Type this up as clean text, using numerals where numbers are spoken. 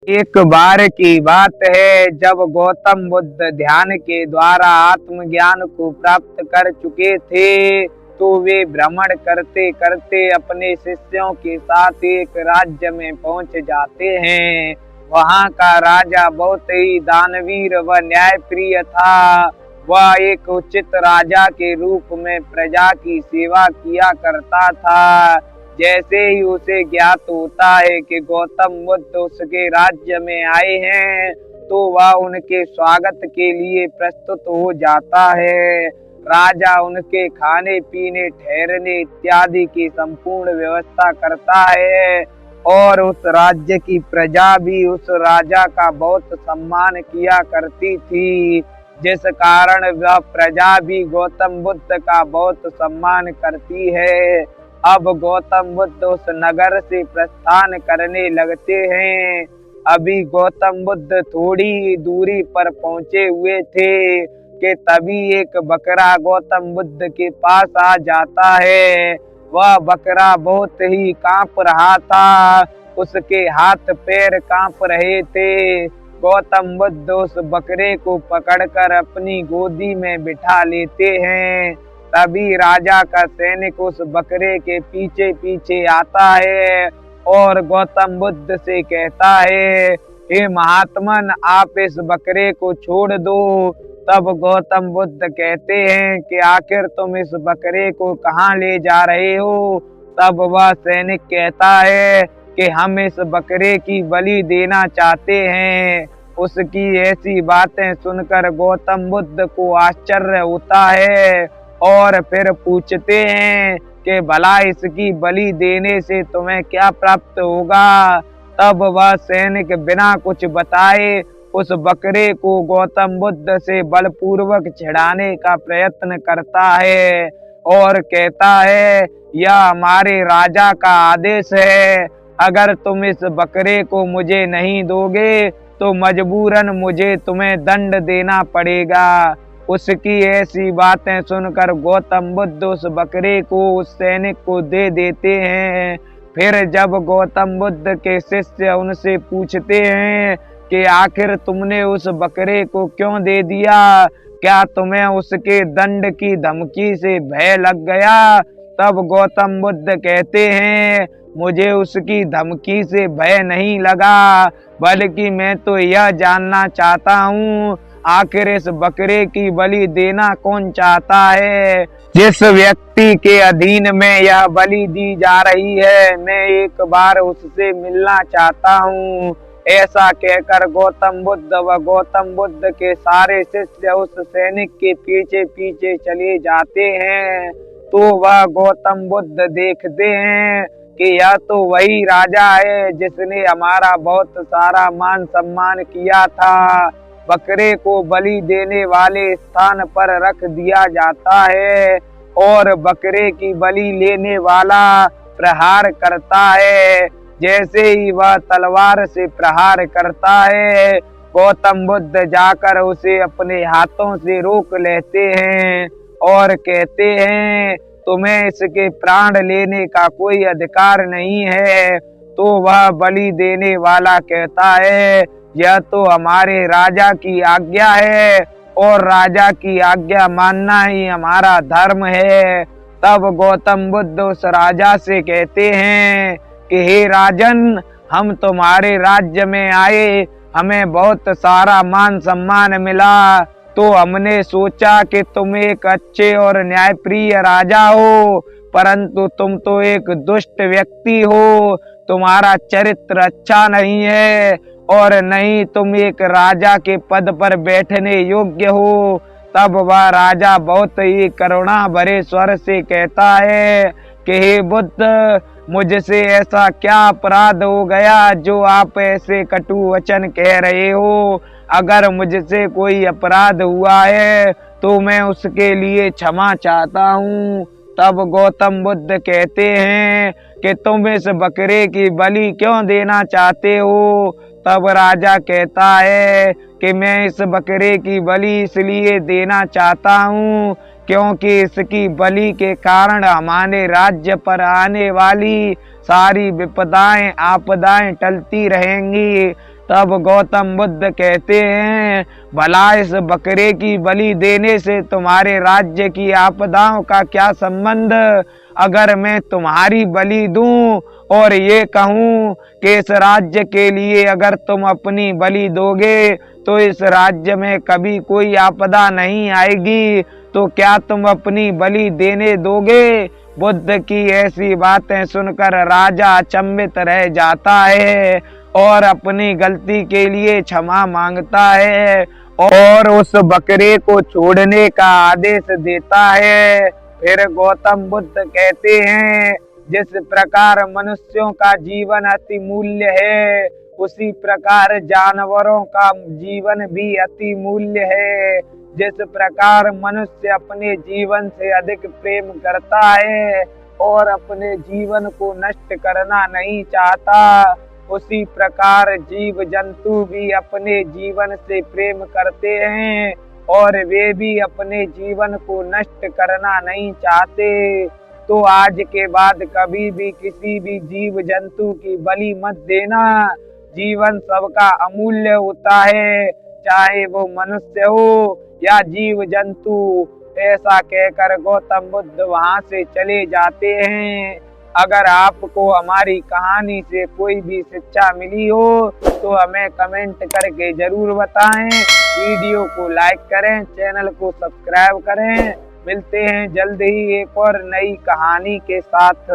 एक बार की बात है, जब गौतम बुद्ध ध्यान के द्वारा आत्मज्ञान को प्राप्त कर चुके थे, तो वे भ्रमण करते करते अपने शिष्यों के साथ एक राज्य में पहुंच जाते हैं। वहां का राजा बहुत ही दानवीर व न्यायप्रिय था। वह एक उचित राजा के रूप में प्रजा की सेवा किया करता था। जैसे ही उसे ज्ञात होता है कि गौतम बुद्ध उसके राज्य में आए हैं, तो वह उनके स्वागत के लिए प्रस्तुत हो जाता है। राजा उनके खाने पीने ठहरने इत्यादि की संपूर्ण व्यवस्था करता है और उस राज्य की प्रजा भी उस राजा का बहुत सम्मान किया करती थी, जिस कारण वह प्रजा भी गौतम बुद्ध का बहुत सम्मान करती है। अब गौतम बुद्ध उस नगर से प्रस्थान करने लगते हैं। अभी गौतम बुद्ध थोड़ी ही दूरी पर पहुंचे हुए थे कि तभी एक बकरा गौतम बुद्ध के पास आ जाता है। वह बकरा बहुत ही कांप रहा था, उसके हाथ पैर कांप रहे थे। गौतम बुद्ध उस बकरे को पकड़कर अपनी गोदी में बिठा लेते हैं। तभी राजा का सैनिक उस बकरे के पीछे पीछे आता है और गौतम बुद्ध से कहता है, हे महात्मन, आप इस बकरे को छोड़ दो। तब गौतम बुद्ध कहते हैं कि आखिर तुम इस बकरे को कहाँ ले जा रहे हो? तब वह सैनिक कहता है कि हम इस बकरे की बलि देना चाहते हैं। उसकी ऐसी बातें सुनकर गौतम बुद्ध को आश्चर्य होता है और फिर पूछते हैं कि भला इसकी बलि देने से तुम्हें क्या प्राप्त होगा? तब वह सैनिक बिना कुछ बताए उस बकरे को गौतम बुद्ध से बलपूर्वक छिड़ाने का प्रयत्न करता है और कहता है, यह हमारे राजा का आदेश है। अगर तुम इस बकरे को मुझे नहीं दोगे तो मजबूरन मुझे तुम्हें दंड देना पड़ेगा। उसकी ऐसी बातें सुनकर गौतम बुद्ध उस बकरे को उस सैनिक को दे देते हैं। फिर जब गौतम बुद्ध के शिष्य उनसे पूछते हैं कि आखिर तुमने उस बकरे को क्यों दे दिया? क्या तुम्हें उसके दंड की धमकी से भय लग गया? तब गौतम बुद्ध कहते हैं, मुझे उसकी धमकी से भय नहीं लगा, बल्कि मैं तो यह जानना चाहता हूँ, आखिर इस बकरे की बलि देना कौन चाहता है? जिस व्यक्ति के अधीन में यह बलि दी जा रही है, मैं एक बार उससे मिलना चाहता हूँ। ऐसा कहकर गौतम बुद्ध व गौतम बुद्ध के सारे शिष्य उस सैनिक के पीछे पीछे चले जाते हैं। तो वह गौतम बुद्ध देखते हैं कि यह तो वही राजा है जिसने हमारा बहुत सारा मान सम्मान किया था। बकरे को बलि देने वाले स्थान पर रख दिया जाता है और बकरे की बलि लेने वाला प्रहार करता है। जैसे ही वह तलवार से प्रहार करता है, गौतम बुद्ध जाकर उसे अपने हाथों से रोक लेते हैं और कहते हैं, तुम्हें इसके प्राण लेने का कोई अधिकार नहीं है। तो वह बलि देने वाला कहता है, यह तो हमारे राजा की आज्ञा है और राजा की आज्ञा मानना ही हमारा धर्म है। तब गौतम बुद्ध उस राजा से कहते हैं कि हे राजन, हम तुम्हारे राज्य में आए, हमें बहुत सारा मान सम्मान मिला, तो हमने सोचा कि तुम एक अच्छे और न्यायप्रिय राजा हो, परंतु तुम तो एक दुष्ट व्यक्ति हो। तुम्हारा चरित्र अच्छा नहीं है और नहीं तुम एक राजा के पद पर बैठने योग्य हो। तब वह राजा बहुत ही करुणा भरे स्वर से कहता है कि हे बुद्ध, मुझसे ऐसा क्या अपराध हो गया जो आप ऐसे कटु वचन कह रहे हो? अगर मुझसे कोई अपराध हुआ है तो मैं उसके लिए क्षमा चाहता हूँ। तब गौतम बुद्ध कहते हैं कि तुम इस बकरे की बलि क्यों देना चाहते हो? तब राजा कहता है कि मैं इस बकरे की बलि इसलिए देना चाहता हूँ क्योंकि इसकी बलि के कारण हमारे राज्य पर आने वाली सारी विपदाएं आपदाएं टलती रहेंगी। तब गौतम बुद्ध कहते हैं, भला इस बकरे की बलि देने से तुम्हारे राज्य की आपदाओं का क्या संबंध? अगर मैं तुम्हारी बलि दूं और ये कहूं कि इस राज्य के लिए अगर तुम अपनी बलि दोगे तो इस राज्य में कभी कोई आपदा नहीं आएगी, तो क्या तुम अपनी बलि देने दोगे? बुद्ध की ऐसी बातें सुनकर राजा अचंभित रह जाता है और अपनी गलती के लिए क्षमा मांगता है और उस बकरे को छोड़ने का आदेश देता है। फिर गौतम बुद्ध कहते हैं, जिस प्रकार मनुष्यों का जीवन अति मूल्य है, उसी प्रकार जानवरों का जीवन भी अति मूल्य है। जिस प्रकार मनुष्य अपने जीवन से अधिक प्रेम करता है और अपने जीवन को नष्ट करना नहीं चाहता, उसी प्रकार जीव जंतु भी अपने जीवन से प्रेम करते हैं और वे भी अपने जीवन को नष्ट करना नहीं चाहते। तो आज के बाद कभी भी किसी भी जीव जंतु की बलि मत देना। जीवन सबका अमूल्य होता है, चाहे वो मनुष्य हो या जीव जंतु। ऐसा कहकर गौतम बुद्ध वहां से चले जाते हैं। अगर आपको हमारी कहानी से कोई भी शिक्षा मिली हो तो हमें कमेंट करके जरूर बताएं। वीडियो को लाइक करें, चैनल को सब्सक्राइब करें। मिलते हैं जल्द ही एक और नई कहानी के साथ।